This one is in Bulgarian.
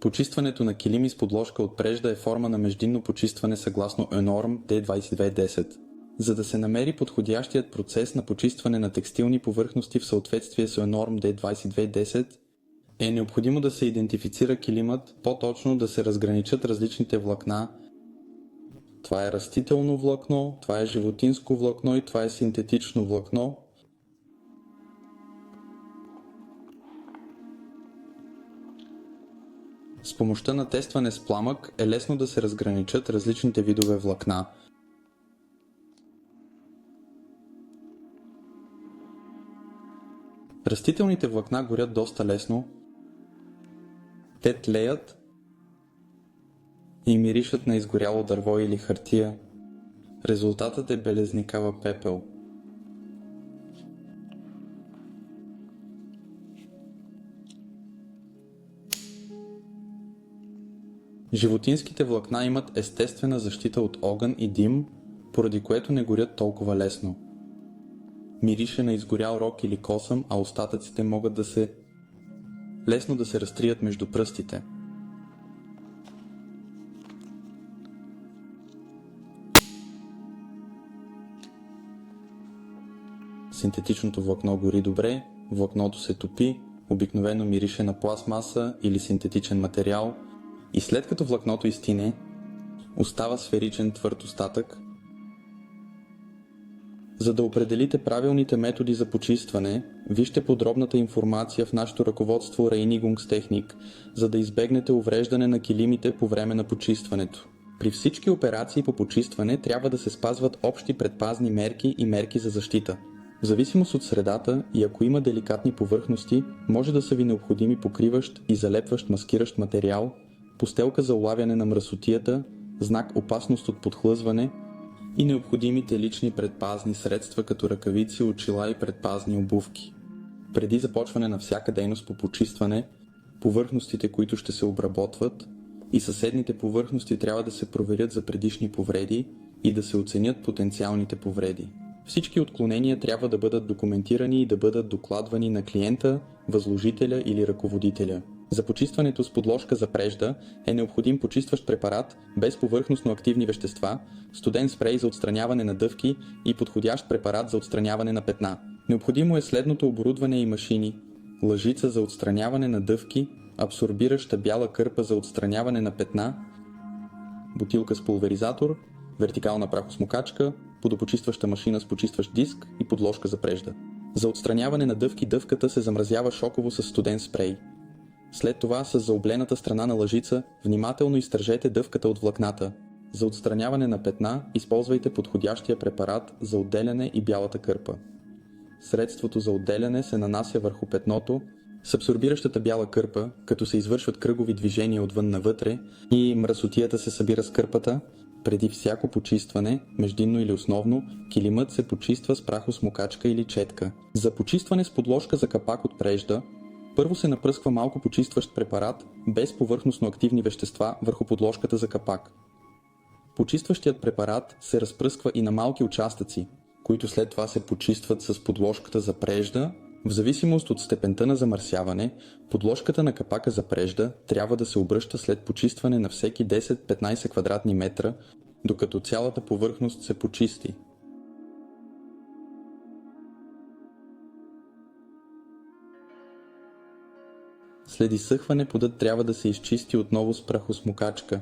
Почистването на килими с подложка от прежда е форма на междинно почистване съгласно ENORM D2210. За да се намери подходящият процес на почистване на текстилни повърхности в съответствие с ENORM D2210, е необходимо да се идентифицира килимът, по-точно да се разграничат различните влакна. Това е растително влакно, това е животинско влакно и това е синтетично влакно. С помощта на тестване с пламък е лесно да се разграничат различните видове влакна. Растителните влакна горят доста лесно. Те тлеят и миришат на изгоряло дърво или хартия. Резултатът е белезникава пепел. Животинските влакна имат естествена защита от огън и дим, поради което не горят толкова лесно. Мирише на изгорял рог или косъм, а остатъците могат лесно да се разтрият между пръстите. Синтетичното влакно гори добре, влакното се топи, обикновено мирише на пластмаса или синтетичен материал и след като влакното изтине, остава сферичен твърд остатък. За да определите правилните методи за почистване, вижте подробната информация в нашето ръководство Reinigungstechnik, за да избегнете увреждане на килимите по време на почистването. При всички операции по почистване трябва да се спазват общи предпазни мерки и мерки за защита. В зависимост от средата и ако има деликатни повърхности, може да са ви необходими покриващ и залепващ маскиращ материал, постелка за улавяне на мръсотията, знак опасност от подхлъзване и необходимите лични предпазни средства като ръкавици, очила и предпазни обувки. Преди започване на всяка дейност по почистване, повърхностите, които ще се обработват, и съседните повърхности трябва да се проверят за предишни повреди и да се оценят потенциалните повреди. Всички отклонения трябва да бъдат документирани и да бъдат докладвани на клиента, възложителя или ръководителя. За почистването с подложка за прежда е необходим почистващ препарат без повърхностно активни вещества, студен спрей за отстраняване на дъвки и подходящ препарат за отстраняване на петна. Необходимо е следното оборудване и машини: лъжица за отстраняване на дъвки, абсорбираща бяла кърпа за отстраняване на петна, бутилка с пулверизатор, вертикална прахосмокачка, подопочистваща машина с почистващ диск и подложка за прежда. За отстраняване на дъвки дъвката се замразява шоково с студен спрей. След това с заоблената страна на лъжица внимателно изтържете дъвката от влакната. За отстраняване на петна използвайте подходящия препарат за отделяне и бялата кърпа. Средството за отделяне се нанася върху петното с абсорбиращата бяла кърпа, като се извършват кръгови движения отвън навътре и мръсотията се събира с кърпата. Преди всяко почистване, междинно или основно, килимът се почиства с прахосмокачка или четка. За почистване с подложка за капак от прежда, първо се напръсква малко почистващ препарат без повърхностно активни вещества върху подложката за капак. Почистващият препарат се разпръсква и на малки участъци, които след това се почистват с подложката за прежда. В зависимост от степента на замърсяване, подложката на капака за прежда трябва да се обръща след почистване на всеки 10-15 квадратни метра, докато цялата повърхност се почисти. След изсъхване подът трябва да се изчисти отново с прахосмокачка.